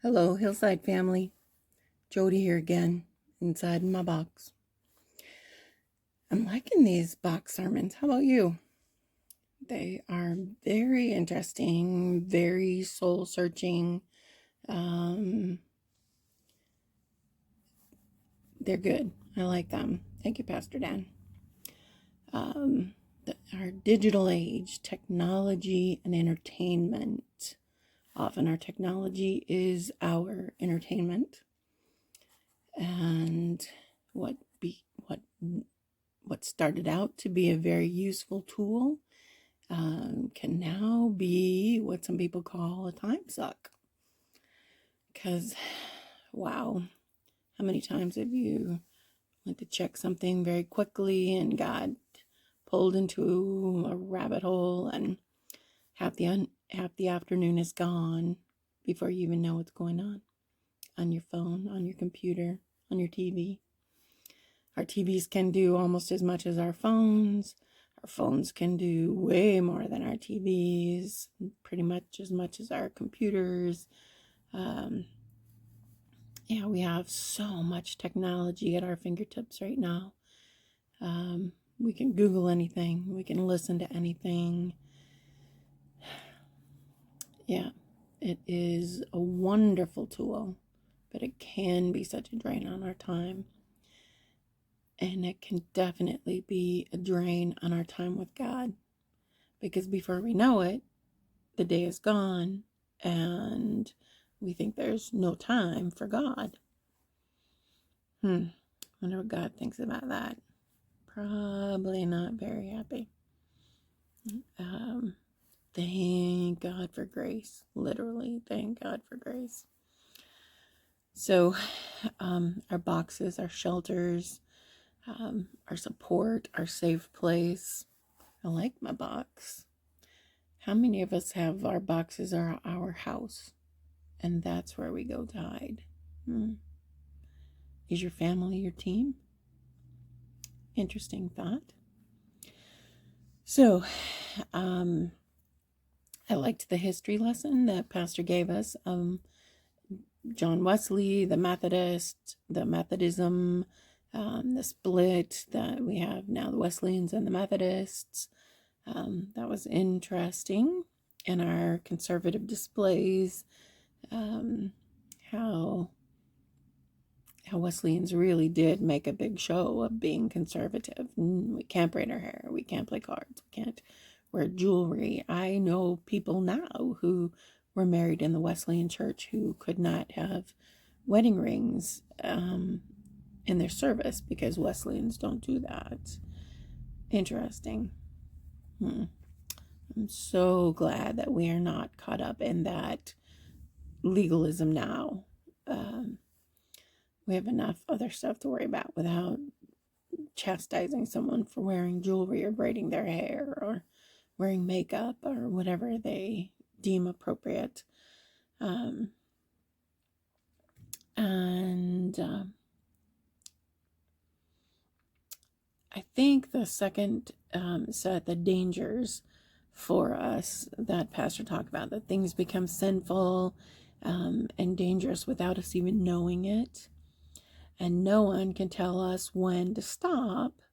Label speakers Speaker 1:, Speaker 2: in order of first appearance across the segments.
Speaker 1: Hello, Hillside family. Jody here again, inside my box. I'm liking these box sermons. How about you? They are very interesting, very soul searching. They're good. I like them. Thank you, Pastor Dan. Our digital age, technology, and entertainment. Often our technology is our entertainment. And what started out to be a very useful tool can now be what some people call a time suck. Because, wow, how many times have you went to check something very quickly and got pulled into a rabbit hole, and half the afternoon is gone before you even know what's going on your phone, on your computer, on your TV. Our TVs can do almost as much as our phones. Our phones can do way more than our TVs, pretty much as our computers. We have so much technology at our fingertips right now. We can Google anything. We can listen to anything. Yeah, it is a wonderful tool, but it can be such a drain on our time. And it can definitely be a drain on our time with God, because before we know it, the day is gone and we think there's no time for God. Wonder what God thinks about that. Probably not very happy. Thank God for grace. Literally, thank God for grace. So, our boxes, our shelters, our support, our safe place. I like my box. How many of us have our boxes are our house, and that's where we go to hide? Is your family your team? Interesting thought. So, I liked the history lesson that Pastor gave us. John Wesley, the Methodism, the split that we have now, the Wesleyans and the Methodists. That was interesting. And our conservative displays, how Wesleyans really did make a big show of being conservative. We can't braid our hair. We can't play cards. We can't wear jewelry. I know people now who were married in the Wesleyan church who could not have wedding rings in their service because Wesleyans don't do that. Interesting. I'm so glad that we are not caught up in that legalism now. We have enough other stuff to worry about without chastising someone for wearing jewelry or braiding their hair or wearing makeup or whatever they deem appropriate. I think the second set, the dangers for us that Pastor talked about, that things become sinful and dangerous without us even knowing it. And no one can tell us when to stop.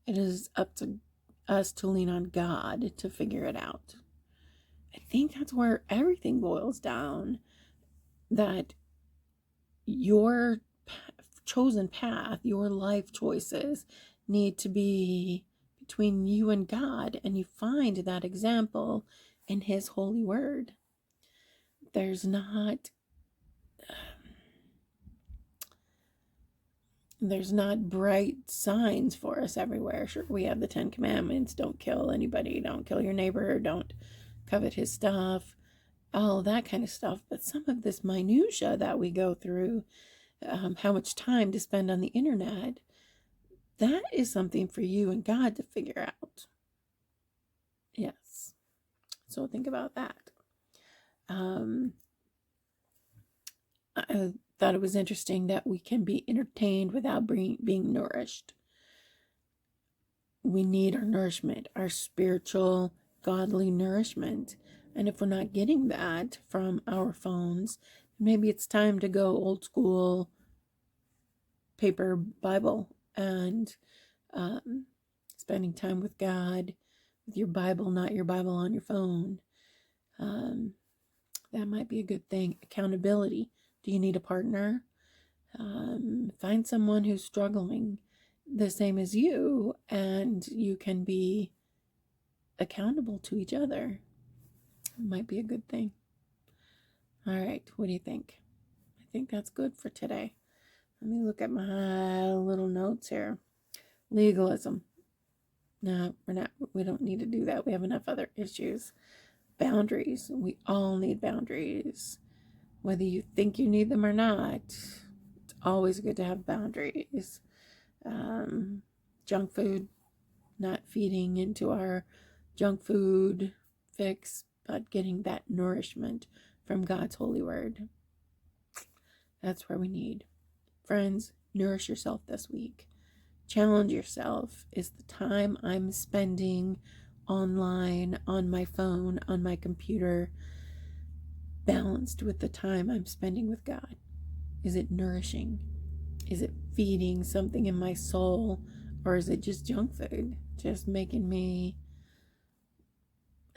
Speaker 1: It is up to us to lean on God to figure it out. I think that's where everything boils down, that your chosen path, your life choices need to be between you and God, and you find that example in His holy word. There's not bright signs for us everywhere. Sure, we have the 10 Commandments: don't kill anybody, don't kill your neighbor, don't covet his stuff, all that kind of stuff. But some of this minutia that we go through, how much time to spend on the internet, that is something for you and God to figure out. Yes. So think about that. I thought it was interesting that we can be entertained without being nourished. We need our nourishment, our spiritual, godly nourishment. And if we're not getting that from our phones, maybe it's time to go old school paper Bible and spending time with God, with your Bible, not your Bible on your phone. That might be a good thing. Accountability. Do you need a partner? Find someone who's struggling the same as you, and you can be accountable to each other. It might be a good thing. All right, what do you think? I think that's good for today. Let me look at my little notes here. Legalism. No, we don't need to do that. We have enough other issues. Boundaries. We all need boundaries. Whether you think you need them or not, it's always good to have boundaries. Junk food, not feeding into our junk food fix, but getting that nourishment from God's holy word. That's where we need. Friends, nourish yourself this week. Challenge yourself. Is the time I'm spending online, on my phone, on my computer, balanced with the time I'm spending with God? Is it nourishing? Is it feeding something in my soul? Or is it just junk food, just making me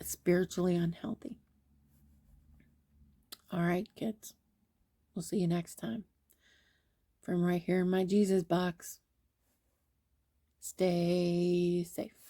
Speaker 1: spiritually unhealthy? All right, kids. We'll see you next time. From right here in my Jesus box. Stay safe.